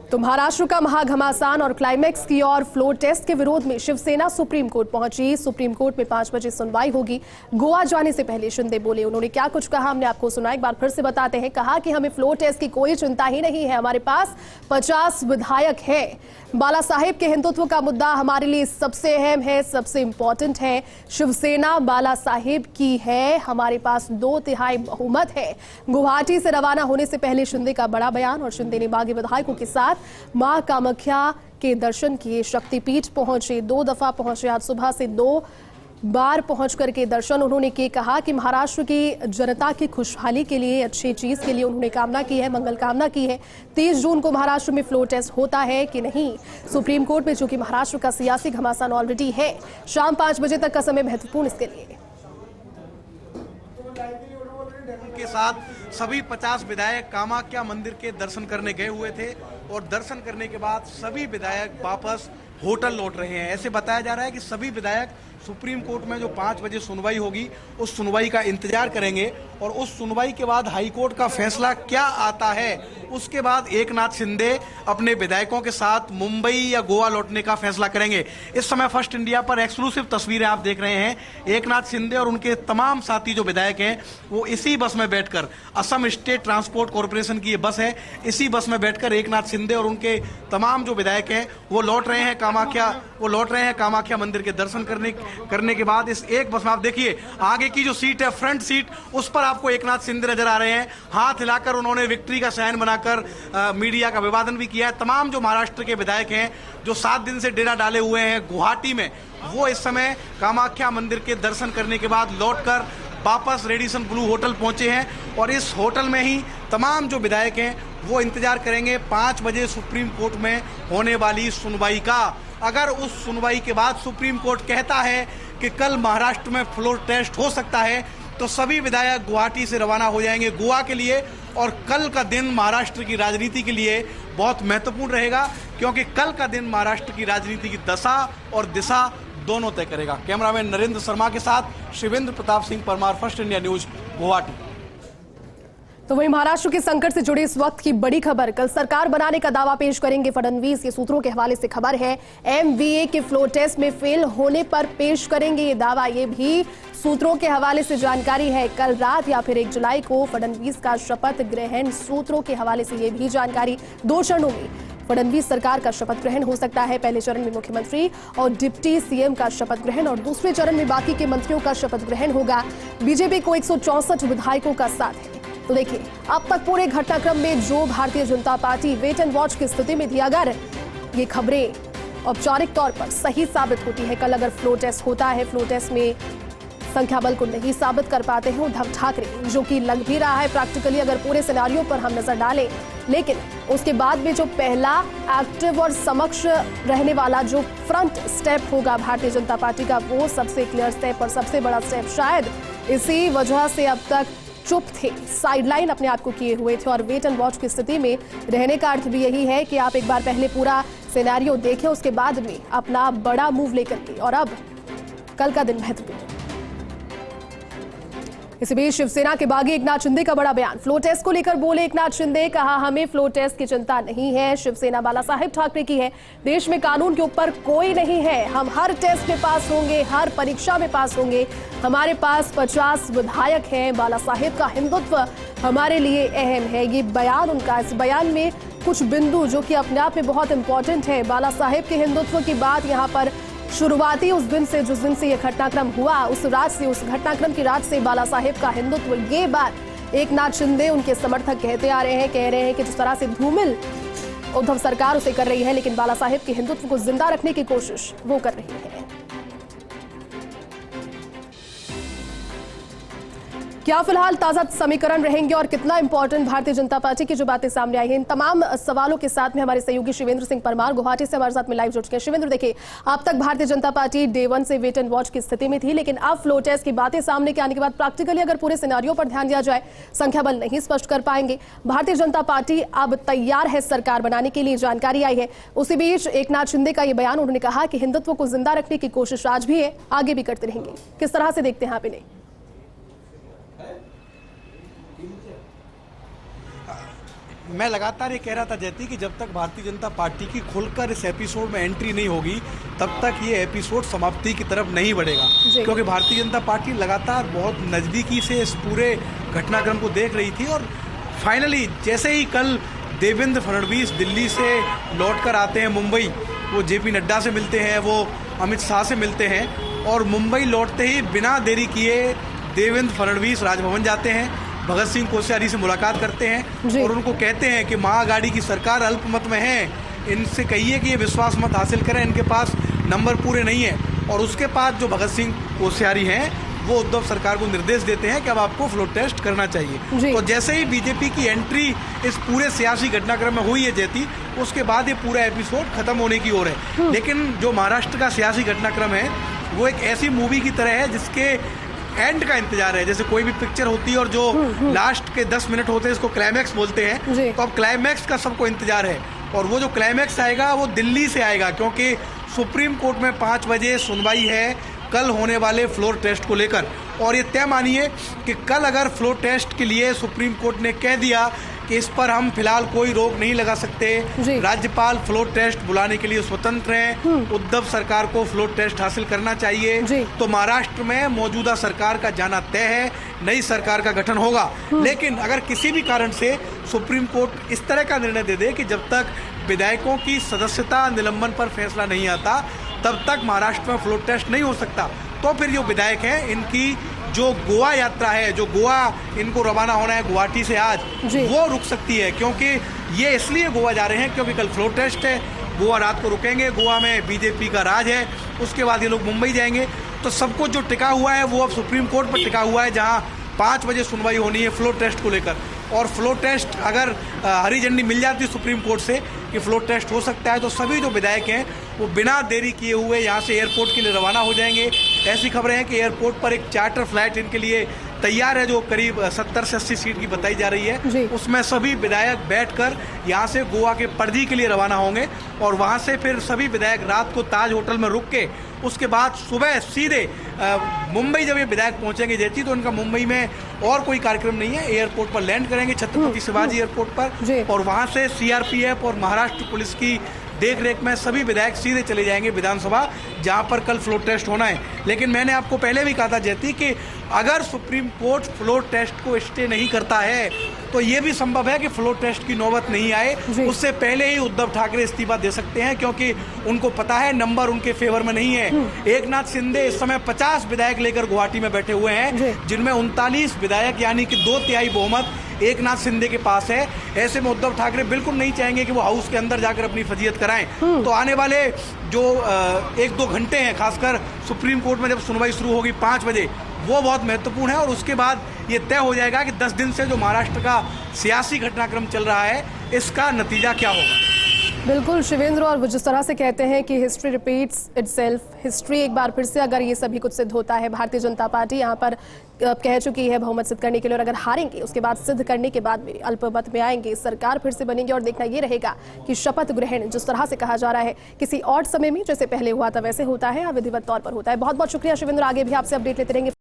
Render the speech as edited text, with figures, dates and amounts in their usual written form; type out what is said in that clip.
तो महाराष्ट्र का महाघमासान और क्लाइमैक्स की ओर फ्लोर टेस्ट के विरोध में शिवसेना सुप्रीम कोर्ट पहुंची। सुप्रीम कोर्ट में 5 बजे सुनवाई होगी। गोवा जाने से पहले शिंदे बोले, उन्होंने क्या कुछ कहा हमने आपको सुना, एक बार फिर से बताते हैं। कहा कि हमें फ्लोर टेस्ट की कोई चिंता ही नहीं है, हमारे पास 50 विधायक हैं। बाला साहेब के हिंदुत्व का मुद्दा हमारे लिए सबसे अहम है, सबसे इंपॉर्टेंट है। शिवसेना बाला साहेब की है, हमारे पास 2/3 बहुमत है। गुवाहाटी से रवाना होने से पहले शिंदे का बड़ा बयान, और शिंदे ने बागी विधायकों के साथ मां कामाख्या के दर्शन किए। शक्तिपीठ पहुंचे, 2 दफा पहुंचे, आज सुबह से 2 बार पहुंच करके दर्शन उन्होंने किए। कहा कि महाराष्ट्र की जनता की खुशहाली के लिए, अच्छी चीज के लिए उन्होंने कामना की है, मंगल कामना की है। 30 जून को महाराष्ट्र में फ्लोर टेस्ट होता है कि नहीं, सुप्रीम कोर्ट में चूंकि महाराष्ट्र का सियासी घमासान ऑलरेडी है, शाम 5 बजे तक का समय महत्वपूर्ण इसके लिए। के साथ सभी 50 विधायक कामाख्या मंदिर के दर्शन करने गए हुए थे और दर्शन करने के बाद सभी विधायक वापस होटल लौट रहे हैं। ऐसे बताया जा रहा है कि सभी विधायक सुप्रीम कोर्ट में जो 5 बजे सुनवाई होगी उस सुनवाई का इंतजार करेंगे और उस सुनवाई के बाद हाई कोर्ट का फैसला क्या आता है उसके बाद एकनाथ शिंदे अपने विधायकों के साथ मुंबई या गोवा लौटने का फैसला करेंगे। इस समय फर्स्ट इंडिया पर एक्सक्लूसिव तस्वीरें आप देख रहे हैं। एकनाथ शिंदे और उनके तमाम साथी जो विधायक हैं वो इसी बस में बैठकर, असम स्टेट ट्रांसपोर्ट कॉर्पोरेशन की ये बस है, इसी बस में बैठकर एकनाथ शिंदे और उनके तमाम जो विधायक हैं वो लौट रहे हैं कामाख्या मंदिर के दर्शन करने के बाद। इस एक बस में आप देखिए आगे की जो सीट है, फ्रंट सीट, उस पर आपको एकनाथ शिंदे नजर आ रहे हैं। हाथ हिलाकर उन्होंने विक्ट्री का साइन बनाकर मीडिया का अभिवादन भी किया है। तमाम जो महाराष्ट्र के विधायक हैं जो 7 दिन से डेरा डाले हुए हैं गुवाहाटी में, वो इस समय कामाख्या मंदिर के दर्शन करने के बाद लौटकर वापस रेडिसन ब्लू होटल पहुंचे हैं और इस होटल में ही तमाम जो विधायक हैं वो इंतजार करेंगे 5 बजे सुप्रीम कोर्ट में होने वाली सुनवाई का। अगर उस सुनवाई के बाद सुप्रीम कोर्ट कहता है कि कल महाराष्ट्र में फ्लोर टेस्ट हो सकता है तो सभी विधायक गुवाहाटी से रवाना हो जाएंगे गोवा के लिए। और कल का दिन महाराष्ट्र की राजनीति के लिए बहुत महत्वपूर्ण रहेगा क्योंकि कल का दिन महाराष्ट्र की राजनीति की दशा और दिशा दोनों तय करेगा। कैमरामैन नरेंद्र शर्मा के साथ Shivendra Pratap Singh Parmar, first India news, Guwahati. तो वहीं महाराष्ट्र के संकट से जुड़ी इस वक्त की बड़ी खबर, कल सरकार बनाने का दावा पेश करेंगे फडणवीस। ये सूत्रों के हवाले से खबर है। MVA के फ्लोर टेस्ट में फेल होने पर पेश करेंगे ये दावा, ये भी सूत्रों के हवाले से जानकारी है। कल रात या फिर 1 जुलाई को फडणवीस का शपथ ग्रहण, सूत्रों के हवाले से ये भी जानकारी। 2 चरणों में फडणवीस सरकार का शपथ ग्रहण हो सकता है। पहले चरण में मुख्यमंत्री और डिप्टी CM का शपथ ग्रहण और दूसरे चरण में बाकी के मंत्रियों का शपथ ग्रहण होगा। बीजेपी को 164 विधायकों का साथ है। तो देखिए अब तक पूरे घटनाक्रम में जो Bharatiya Janata party wait and watch की स्थिति में थी, अगर ये खबरें औपचारिक तौर पर सही साबित होती है, कल अगर फ्लोर टेस्ट होता है, फ्लोर टेस्ट में संख्या बल को नहीं साबित कर पाते हैं उद्धव ठाकरे, जो कि लग भी रहा है प्रैक्टिकली अगर पूरे सिनेरियो पर हम नजर डालें, लेकिन उसके बाद में जो पहला एक्टिव और समक्ष रहने वाला जो फ्रंट स्टेप होगा भारतीय जनता पार्टी का, वो सबसे क्लियर स्टेप और सबसे बड़ा स्टेप शायद इसी वजह से अब तक चुप थे, साइडलाइन अपने आप को किए हुए थे और वेट एंड वॉच की स्थिति में रहने का अर्थ भी यही है कि आप एक बार पहले पूरा सिनेरियो देखें, उसके बाद में अपना बड़ा मूव लेकर के। और अब कल का दिन महत्वपूर्ण। इसी बीच शिवसेना के बागी एकनाथ शिंदे का बड़ा बयान, फ्लोर टेस्ट को लेकर बोले एकनाथ शिंदे, कहा हमें फ्लोर टेस्ट की चिंता नहीं है, शिवसेना बाला साहेब ठाकरे की है, देश में कानून के ऊपर कोई नहीं है, हम हर टेस्ट में पास होंगे, हर परीक्षा में पास होंगे, हमारे पास 50 विधायक हैं, बाला साहेब का हिंदुत्व हमारे लिए अहम है। ये बयान उनका, इस बयान में कुछ बिंदु जो कि अपने आप में बहुत इंपॉर्टेंट है। बाला साहेब के हिंदुत्व की बात यहाँ पर शुरुआती उस दिन से, जिस दिन से यह घटनाक्रम हुआ, उस रात से, उस घटनाक्रम की रात से बाला साहेब का हिंदुत्व, ये बात एकनाथ शिंदे उनके समर्थक कहते आ रहे हैं, कह रहे हैं कि जिस तरह से धूमिल उद्धव सरकार उसे कर रही है, लेकिन बाला साहेब के हिंदुत्व को जिंदा रखने की कोशिश वो कर रही है। क्या फिलहाल ताजा समीकरण रहेंगे और कितना इंपॉर्टेंट भारतीय जनता पार्टी की जो बातें सामने आई हैं, इन तमाम सवालों के साथ में हमारे सहयोगी शिवेंद्र सिंह परमार गुवाहाटी से हमारे साथ में लाइव जुड़ चुके हैं। शिवेंद्र, देखिए अब तक भारतीय जनता पार्टी डे 1 से वेट एंड वॉच की स्थिति में थी, लेकिन अब फ्लोर टेस्ट की बातें सामने के आने के बाद प्रैक्टिकली अगर पूरे सिनेरियो पर ध्यान दिया जाए, संख्या बल नहीं स्पष्ट कर पाएंगे। भारतीय जनता पार्टी अब तैयार है सरकार बनाने के लिए, जानकारी आई है। उसी बीच एकनाथ शिंदे का यह बयान, उन्होंने कहा कि हिंदुत्व को जिंदा रखने की कोशिश आज भी है, आगे भी करते रहेंगे। किस तरह से देखते हैं आप इन्हें? मैं लगातार ये कह रहा था जयती कि जब तक भारतीय जनता पार्टी की खुलकर इस एपिसोड में एंट्री नहीं होगी तब तक ये एपिसोड समाप्ति की तरफ नहीं बढ़ेगा, क्योंकि भारतीय जनता पार्टी लगातार बहुत नज़दीकी से इस पूरे घटनाक्रम को देख रही थी। और फाइनली जैसे ही कल देवेंद्र फडणवीस दिल्ली से लौटकर आते हैं मुंबई, वो जेपी नड्डा से मिलते हैं, वो अमित शाह से मिलते हैं, और मुंबई लौटते ही बिना देरी किए देवेंद्र फडणवीस राजभवन जाते हैं, भगत सिंह कोश्यारी से मुलाकात करते हैं और उनको कहते हैं कि महाआघाड़ी की सरकार अल्पमत में है, इनसे कहिए कि ये विश्वास मत हासिल करें, इनके पास नंबर पूरे नहीं है। और उसके बाद जो भगत सिंह कोश्यारी हैं वो उद्धव सरकार को निर्देश देते हैं कि अब आपको फ्लोर टेस्ट करना चाहिए। तो जैसे ही बीजेपी की एंट्री इस पूरे सियासी घटनाक्रम में हुई है जयती, उसके बाद ये पूरा एपिसोड खत्म होने की ओर है। लेकिन जो महाराष्ट्र का सियासी घटनाक्रम है वो एक ऐसी मूवी की तरह है जिसके एंड का इंतजार है। जैसे कोई भी पिक्चर होती है और जो लास्ट के 10 मिनट होते हैं इसको क्लाइमैक्स बोलते हैं, तो अब क्लाइमैक्स का सबको इंतजार है। और वो जो क्लाइमैक्स आएगा वो दिल्ली से आएगा, क्योंकि सुप्रीम कोर्ट में 5 बजे सुनवाई है कल होने वाले फ्लोर टेस्ट को लेकर। और ये तय मानिए कि कल अगर फ्लोर टेस्ट के लिए सुप्रीम कोर्ट ने कह दिया कि इस पर हम फिलहाल कोई रोक नहीं लगा सकते, राज्यपाल फ्लोर टेस्ट बुलाने के लिए स्वतंत्र हैं, उद्धव सरकार को फ्लोर टेस्ट हासिल करना चाहिए, तो महाराष्ट्र में मौजूदा सरकार का जाना तय है, नई सरकार का गठन होगा। लेकिन अगर किसी भी कारण से सुप्रीम कोर्ट इस तरह का निर्णय दे दे कि जब तक विधायकों की सदस्यता निलंबन पर फैसला नहीं आता तब तक महाराष्ट्र में फ्लोर टेस्ट नहीं हो सकता, तो फिर जो विधायक हैं इनकी जो गोवा यात्रा है, जो गोवा इनको रवाना होना है गुवाहाटी से आज, वो रुक सकती है। क्योंकि ये इसलिए गोवा जा रहे हैं क्योंकि कल फ्लोर टेस्ट है, गोवा रात को रुकेंगे, गोवा में बीजेपी का राज है, उसके बाद ये लोग मुंबई जाएंगे। तो सब कुछ जो टिका हुआ है वो अब सुप्रीम कोर्ट पर टिका हुआ है, जहां 5 बजे सुनवाई होनी है फ्लोर टेस्ट को लेकर। और फ्लोर टेस्ट अगर हरी झंडी मिल जाती है सुप्रीम कोर्ट से कि फ्लोर टेस्ट हो सकता है, तो सभी जो विधायक हैं वो बिना देरी किए हुए यहाँ से एयरपोर्ट के लिए रवाना हो जाएंगे। ऐसी खबरें हैं कि एयरपोर्ट पर एक चार्टर फ्लाइट इनके लिए तैयार है जो करीब 70 से 80 सीट की बताई जा रही है। उसमें सभी विधायक बैठकर यहाँ से गोवा के पणजी के लिए रवाना होंगे और वहाँ से फिर सभी विधायक रात को ताज होटल में रुक के उसके बाद सुबह सीधे मुंबई जब ये विधायक पहुंचेंगे जैती, तो उनका मुंबई में और कोई कार्यक्रम नहीं है, एयरपोर्ट पर लैंड करेंगे छत्रपति शिवाजी एयरपोर्ट पर, और वहाँ से सीआरपीएफ और महाराष्ट्र पुलिस की देख रेख में सभी विधायक सीधे चले जाएंगे विधानसभा, जहां पर कल फ्लोर टेस्ट होना है। लेकिन मैंने आपको पहले भी कहा था जयती कि अगर सुप्रीम कोर्ट फ्लोर टेस्ट को स्टे नहीं करता है तो ये भी संभव है कि फ्लोर टेस्ट की नौबत नहीं आए, उससे पहले ही उद्धव ठाकरे इस्तीफा दे सकते हैं, क्योंकि उनको पता है नंबर उनके फेवर में नहीं है। एकनाथ शिंदे इस समय 50 विधायक लेकर गुवाहाटी में बैठे हुए हैं, जिनमें 39 विधायक यानी कि 2/3 बहुमत एकनाथ शिंदे के पास है। ऐसे में उद्धव ठाकरे बिल्कुल नहीं चाहेंगे कि वो हाउस के अंदर जाकर अपनी फजीयत कराएं। तो आने वाले जो 1-2 घंटे हैं, खासकर सुप्रीम कोर्ट में जब सुनवाई शुरू होगी 5 बजे, वो बहुत महत्वपूर्ण है। और उसके बाद ये तय हो जाएगा कि 10 दिन से जो महाराष्ट्र का सियासी घटनाक्रम चल रहा है इसका नतीजा क्या होगा। बिल्कुल शिवेंद्र, और वो जिस तरह से कहते हैं कि हिस्ट्री रिपीट्स इटसेल्फ, हिस्ट्री एक बार फिर से अगर ये सभी कुछ सिद्ध होता है, भारतीय जनता पार्टी यहाँ पर कह चुकी है बहुमत सिद्ध करने के लिए, और अगर हारेंगे उसके बाद सिद्ध करने के बाद भी अल्पमत में आएंगे, सरकार फिर से बनेगी। और देखना ये रहेगा कि शपथ ग्रहण जिस तरह से कहा जा रहा है किसी और समय में जैसे पहले हुआ था वैसे होता है या विधिवत तौर पर होता है। बहुत बहुत शुक्रिया शिवेंद्र, आगे भी आपसे अपडेट लेते रहेंगे।